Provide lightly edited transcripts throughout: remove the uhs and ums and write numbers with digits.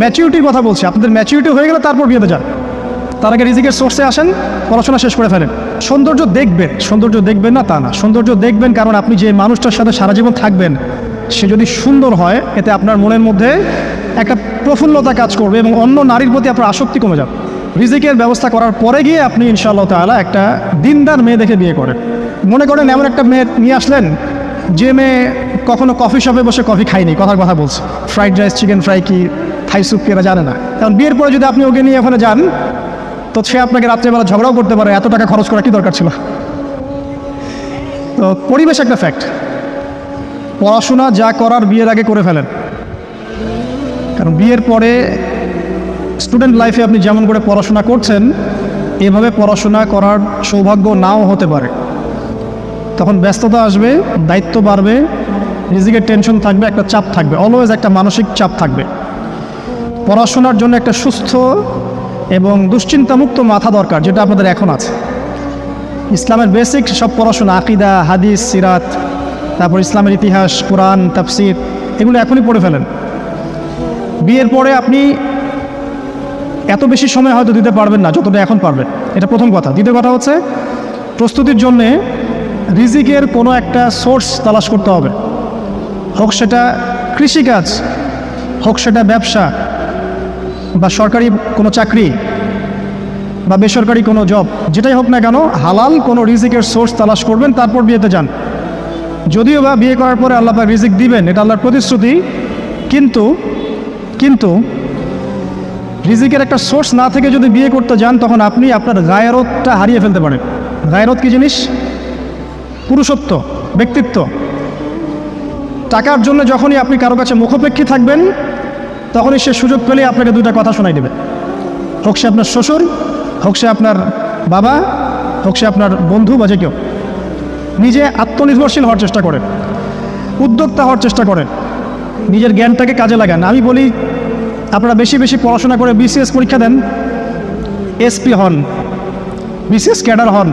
ম্যাচিউরিটির কথা বলছি, আপনাদের ম্যাচিউরিটি হয়ে গেলে তারপর বিয়েতে যান। তার আগে রিজিকের সোর্সে আসেন, পড়াশোনা শেষ করে ফেলেন। সৌন্দর্য দেখবেন, সৌন্দর্য দেখবেন না তা না, সৌন্দর্য দেখবেন কারণ আপনি যে মানুষটার সাথে সারা জীবন থাকবেন সে যদি সুন্দর হয় এতে আপনার মনের মধ্যে একটা প্রফুল্লতা কাজ করবে এবং অন্য নারীর প্রতি আপনার আসক্তি কমে যাবে। রিজিকের ব্যবস্থা করার পরে গিয়ে আপনি ইনশাআল্লাহ তাআলা একটা দিনদার মেয়ে দেখে বিয়ে করেন। মনে করেন এমন একটা মেয়ে নিয়ে আসলেন যে মেয়ে কখনো কফি শপে বসে কফি খায়নি, কথার কথা বলছে, ফ্রাইড রাইস, চিকেন ফ্রাই কি, থাই স্যুপ কি এরা জানে না। কারণ বিয়ের পরে যদি আপনি ওকে নিয়ে ওখানে যান তো সে আপনাকে রাত্রেবেলা ঝগড়াও করতে পারে, এত টাকা খরচ করা কি দরকার ছিল। তো পরিবেশ একটা ফ্যাক্ট। পড়াশোনা যা করার বিয়ের আগে করে ফেলেন, কারণ বিয়ের পরে স্টুডেন্ট লাইফে আপনি যেমন করে পড়াশোনা করছেন এভাবে পড়াশোনা করার সৌভাগ্য নাও হতে পারে। তখন ব্যস্ততা আসবে, দায়িত্ব বাড়বে, রিজিকের টেনশন থাকবে, একটা চাপ থাকবে, অলওয়েজ একটা মানসিক চাপ থাকবে। পড়াশোনার জন্য একটা সুস্থ এবং দুশ্চিন্তামুক্ত মাথা দরকার, যেটা আপনাদের এখন আছে। ইসলামের বেসিক সব পড়াশোনা, আকিদা, হাদিস, সিরাত, তারপর ইসলামের ইতিহাস, কোরআন, তাফসির, এগুলো এখনই পড়ে ফেলেন। বিয়ের পরে আপনি এত বেশি সময় হয়তো দিতে পারবেন না যতটা এখন পারবেন, এটা প্রথম কথা। দ্বিতীয় কথা হচ্ছে প্রস্তুতির জন্যে রিজিকের কোনো একটা সোর্স তালাশ করতে হবে, হোক সেটা কৃষিকাজ, হোক সেটা ব্যবসা বা সরকারি কোনো চাকরি বা বেসরকারি কোনো জব, যেটাই হোক না কেন হালাল কোনো রিজিকের সোর্স তালাশ করবেন, তারপর বিয়েতে যান। যদিও বা বিয়ে করার পরে আল্লাহ পাক রিজিক দিবেন, এটা আল্লাহর প্রতিশ্রুতি, কিন্তু রিজিকের একটা সোর্স না থেকে যদি বিয়ে করতে যান তখন আপনি আপনার গায়রতটা হারিয়ে ফেলতে পারেন। গায়রত কী জিনিস? পুরুষত্ব, ব্যক্তিত্ব। টাকার জন্য যখনই আপনি কারো কাছে মুখাপেক্ষী থাকবেন তখনই সে সুযোগ পেলে আপনাকে দুইটা কথা শোনাই দেবে, হোক সে আপনার শ্বশুর, হোক সে আপনার বাবা, হোক সে আপনার বন্ধু বা যে কেউ। নিজে আত্মনির্ভরশীল হওয়ার চেষ্টা করেন, উদ্যোক্তা হওয়ার চেষ্টা করেন, নিজের জ্ঞানটাকে কাজে লাগান। আমি বলি আপনারা বেশি বেশি পড়াশোনা করে বিসিএস পরীক্ষা দেন, এসপি হন, বিসিএস ক্যাডার হন,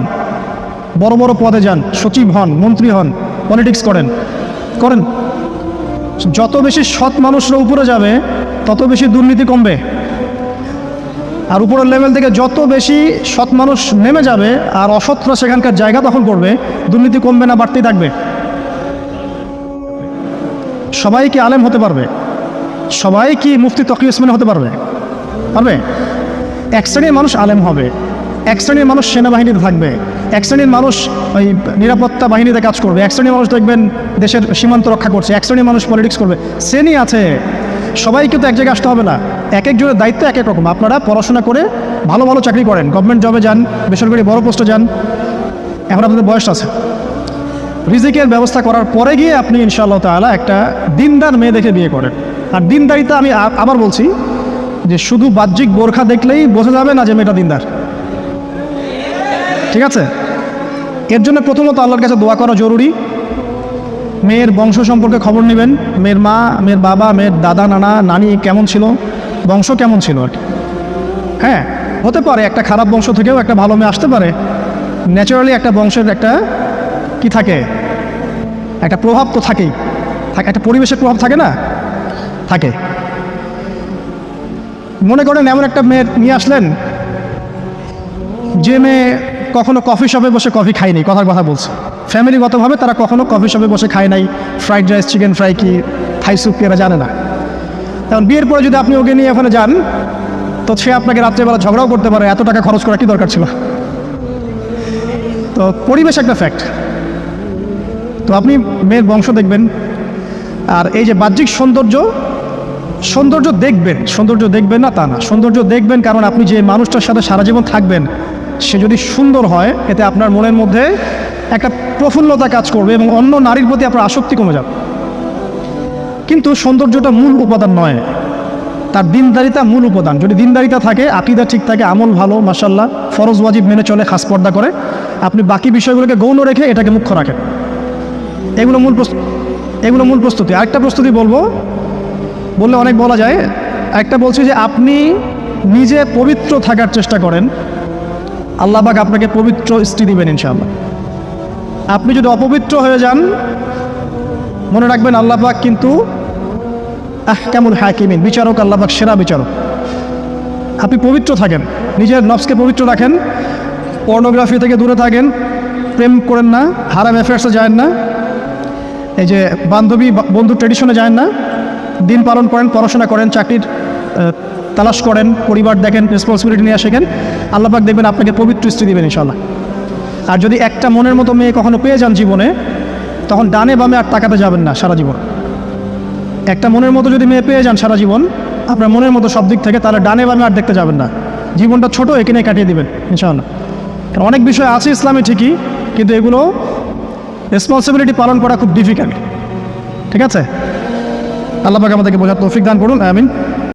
বড় বড় পদে যান, সচিব হন, মন্ত্রী হন, পলিটিক্স করেন। যত বেশি সৎ মানুষরা উপরে যাবে তত বেশি দুর্নীতি কমবে, আর উপরের লেভেল থেকে যত বেশি সৎ মানুষ নেমে যাবে আর অসৎরা সেখানকার জায়গা দখল করবে, দুর্নীতি কমবে না, বাড়তেই থাকবে। সবাই কি আলেম হতে পারবে? সবাই কি মুফতি তকি ওসমানী হতে পারবে? এক শ্রেণীর মানুষ আলেম হবে, এক শ্রেণীর মানুষ সেনাবাহিনীতে থাকবে, এক শ্রেণীর মানুষ ওই নিরাপত্তা বাহিনীতে কাজ করবে, এক শ্রেণীর মানুষ দেখবেন দেশের সীমান্ত রক্ষা করছে, এক শ্রেণীর মানুষ পলিটিক্স করবে। শ্রেণী আছে, সবাইকে তো এক জায়গায় আসতে হবে না। এক একজনের দায়িত্ব এক এক রকম। আপনারা পড়াশোনা করে ভালো ভালো চাকরি করেন, গভর্নমেন্ট জবে যান, বেসরকারি বড় পোস্টে যান, এখন আপনাদের বয়স আছে। রিজিকের ব্যবস্থা করার পরে গিয়ে আপনি ইনশাআল্লাহ তাআলা একটা দিনদার মেয়ে দেখে বিয়ে করেন। আর দিনদারিতা আমি আবার বলছি যে শুধু বাহ্যিক বোরখা দেখলেই বোঝা যাবে না যে মেয়েটা দিনদার, ঠিক আছে? এর জন্য প্রথমত আল্লাহর কাছে দোয়া করা জরুরি। মেয়ের বংশ সম্পর্কে খবর নেবেন, মেয়ের মা, মেয়ের বাবা, মেয়ের দাদা, নানা, নানি কেমন ছিল, বংশ কেমন ছিল আর কি। হ্যাঁ, হতে পারে একটা খারাপ বংশ থেকেও একটা ভালো মেয়ে আসতে পারে। ন্যাচারালি একটা বংশের একটা কি থাকে, একটা প্রভাব তো থাকেই, একটা পরিবেশের প্রভাব থাকে না, থাকে। মনে করেন এমন একটা মেয়ে নিয়ে আসলেন যে মেয়ে কখনো কফি শপে বসে কফি খায়নি, কথার কথা বলছে, ফ্যামিলিগতভাবে তারা কখনো কফি শপে বসে খায় নাই, ফ্রাইড রাইস, চিকেন ফ্রাই কি, থাই স্যুপ কি এরা জানে না। কারণ বিয়ের পরে যদি আপনি ওকে নিয়ে ওখানে যান তো সে আপনাকে রাত্রেবেলা ঝগড়াও করতে পারে, এত টাকা খরচ করা কি দরকার ছিল। তো পরিবেশ একটা ফ্যাক্ট। তো আপনি মেয়ের বংশ দেখবেন। আর এই যে বাহ্যিক সৌন্দর্য দেখবেন, সৌন্দর্য দেখবেন না তা না, সৌন্দর্য দেখবেন কারণ আপনি যে মানুষটার সাথে সারা জীবন থাকবেন সে যদি সুন্দর হয় এতে আপনার মনের মধ্যে একটা প্রফুল্লতা কাজ করবে এবং অন্য নারীর প্রতি আপনার আসক্তি কমে যাবে। কিন্তু সৌন্দর্যটা মূল উপাদান নয়, তার দিনদারিতা মূল উপাদান। যদি দিনদারিতা থাকে, আকীদা ঠিক থাকে, আমল ভালো, মাশাআল্লাহ, ফরজ ওয়াজিব মেনে চলে, খাস পর্দা করে, আপনি বাকি বিষয়গুলোকে গৌণ রেখে এটাকে মুখ্য রাখেন। এগুলো মূল প্রস্তুতি। আরেকটা প্রস্তুতি বললে অনেক বলা যায়। একটা বলছি যে আপনি নিজে পবিত্র থাকার চেষ্টা করেন, আল্লাহ পাক আপনাকে পবিত্র স্ত্রী দিবেন ইনশাআল্লাহ। আপনি যদি অপবিত্র হয়ে যান, মনে রাখবেন আল্লাহ পাক কিন্তু আহকামুল হাকিমিন, বিচারক আল্লাহ পাক সেরা বিচারক। আপনি পবিত্র থাকেন, নিজের নফসকে পবিত্র রাখেন, পর্নোগ্রাফি থেকে দূরে থাকেন, প্রেম করেন না, হারাম অ্যাফেয়ার্সে যায় না, এই যে বান্ধবী বন্ধু ট্রেডিশনে যায় না, দিন পালন করেন, পড়াশোনা করেন, চাকরির তালাশ করেন, পরিবার দেখেন, রেসপন্সিবিলিটি নিয়ে শেখেন, আল্লাহ পাক দেখবেন আপনাকে পবিত্র স্ত্রী দেবেন ইনশাআল্লাহ। আর যদি একটা মনের মতো মেয়ে কখনো পেয়ে যান জীবনে, তখন ডানে বামে আর তাকাতে যাবেন না সারা জীবন। একটা মনের মতো যদি মেয়ে পেয়ে যান সারা জীবন, আপনার মনের মতো সব দিক থেকে, তাহলে ডানে বামে আর দেখতে যাবেন না। জীবনটা ছোট, এখানে কাটিয়ে দিবেন ইনশাআল্লাহ। কারণ অনেক বিষয় আছে ইসলামে ঠিকই, কিন্তু এগুলো রেসপন্সিবিলিটি পালন করা খুব ডিফিকাল্ট। ঠিক আছে, আল্লাহ পাক আমাদেরকে বোঝার তৌফিক দান করুন, আমিন।